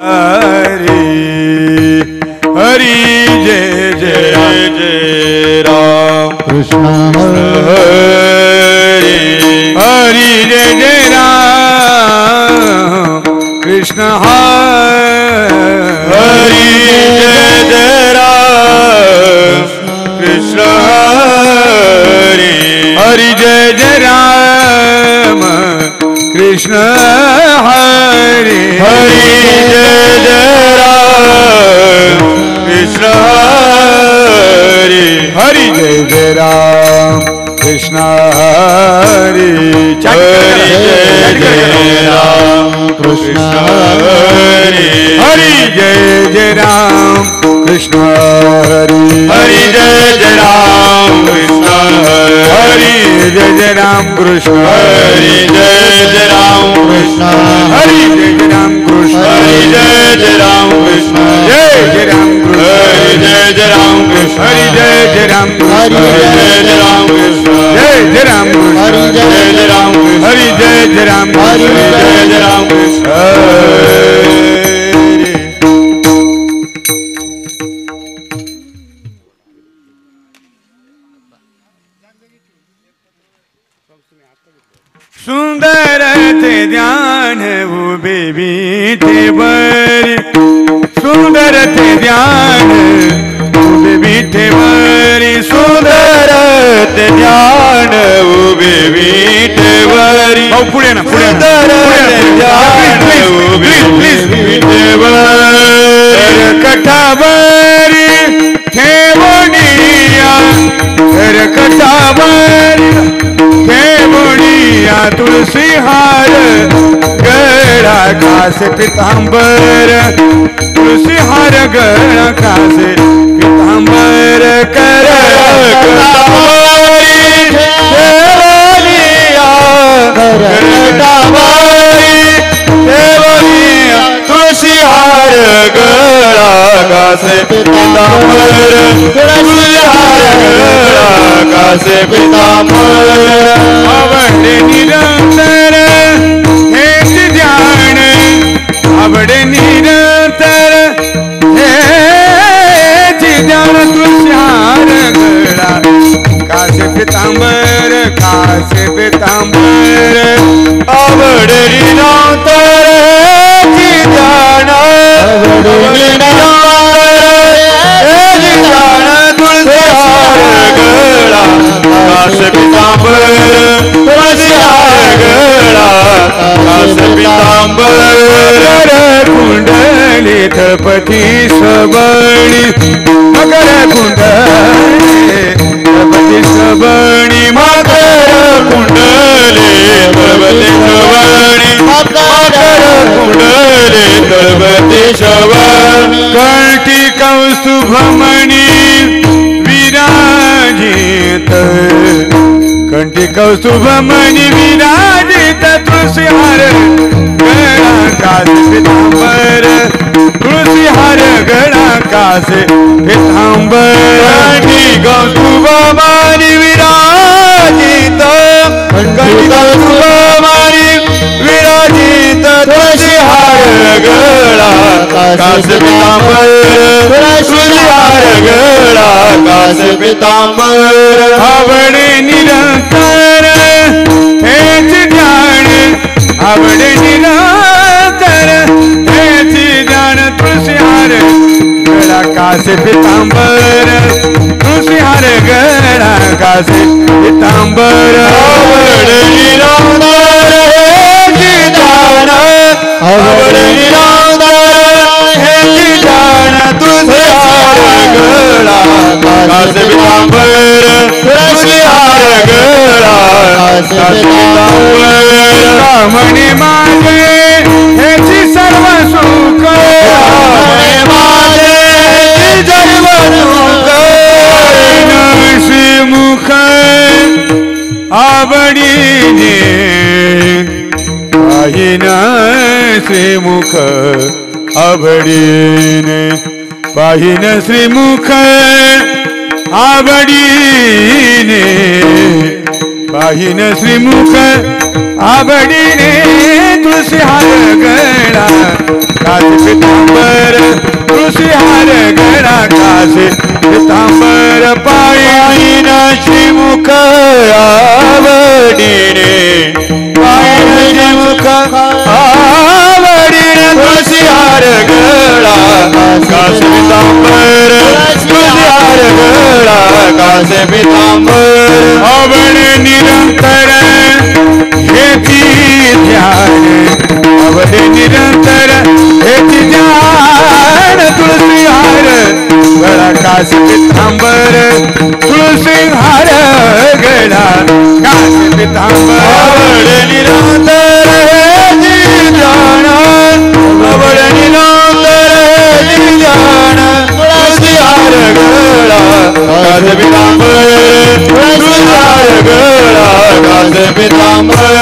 हरि हरि जय जय जय राम कृष्ण हरि हरि जय जय राम कृष्ण हरि जय जय राम कृष्ण हरि हरि जय जय राम कृष्ण हरि हरि जय जय राम कृष्ण हरि हरि जय जय राम कृष्ण हरि हरि जय जय राम कृष्ण हरि हरि जय जय राम कृष्ण हरि हरि जय जय राम कृष्ण हरि जय जय राम कृष्ण हरि जय जय राम कृष्ण हरि जय जय राम कृष्ण हरि जय जय राम कृष्ण जय जय राम हरि जय जय राम कृष्ण हरि जय जय राम हरि जय जय राम कृष्ण जय जय राम हरि जय जय राम हरि जय जय राम हरि जय जय राम कृष्ण सुंदर थे ध्यान उभे बीठे बरी सुंदर थे ध्यान उभे बीठे बरी सुंदर थे ध्यान उभे बीठे बरी पुढे ना पुढे सुंदर थे ध्यान उभे बीठे बरी कठाबरी ठेवणिया कठाबरी ठेवणिया तुलसी हार गळा कासे पितांबर तुलसी हार गळा कासे पितांबर कर ठेवणिया ठेवणिया तुलसी हार गळा कासे पितांबर तुलसी हार गळा कासे पितांबर आवडे निरंतर हेच ध्यान आवडे निरंतर हेच ध्यान तुषार गळा कासे पितांबर आवडे निरंतर हेच ध्यान आवडे कासे पितांबर तुलसी हार गळा कासे पितांबर कुंडली तळपती सबणी मकर कुंडली तळपती सबणी मकर कुंडली तळपती सबणी मकर कुंडली तळपती सबणी कंठी कौस्तुभमणी विराजित कंठी कौस्तुभमणी विराजित तुलसी हार गळा कासे पितांबर तुलसी हार गळा कासे पितांबर कंठी कौस्तुभमणी विराजित कंठी कौस्तुभमणी विराजित तुलसी हार गळा कासे पितांबर तुलसी हार गळा कासे पितांबर आवडे निरंतर हेच ध्यान आवडे निरंतर हेच ध्यान तुलसी हार गळा कासे पितांबर तुलसी हार गळा कासे पितांबर आवडे निरंतर हेच ध्यान आवडे निरंतर हेच ध्यान तुलसी हार गळा कासे पितांबर तुलसी हार गळा कासे पितांबर कामणे माझे हेची सर्व सुख कामणे माझे सर्व सुख श्रीमुख आवडीने पाहिन श्रीमुख आवडीने पाहिन श्रीमुख आवडीने पाहिन श्रीमुख आवडीने तुळशी हार गळा कासे पितांबर तुळशी हार गळा कासे पितांबर पाहिन श्रीमुख आवडीने पाहिन श्रीमुख आवडीने तुळशी हार गळा कासे पितांबर तुळशी हार गळा कासे पितांबर आवड निरंतर हेची ध्यान आवड निरंतर हेची ध्यान तुळशी हार गळा कासे पितांबर तुळशी हार गळा कासे पितांबर आवड निरंतर हेची ध्यान आवड निरंतर हेची ध्यान तुळशी हार गळा कासे पितांबर तुळशी हार गळा कासे पितांबर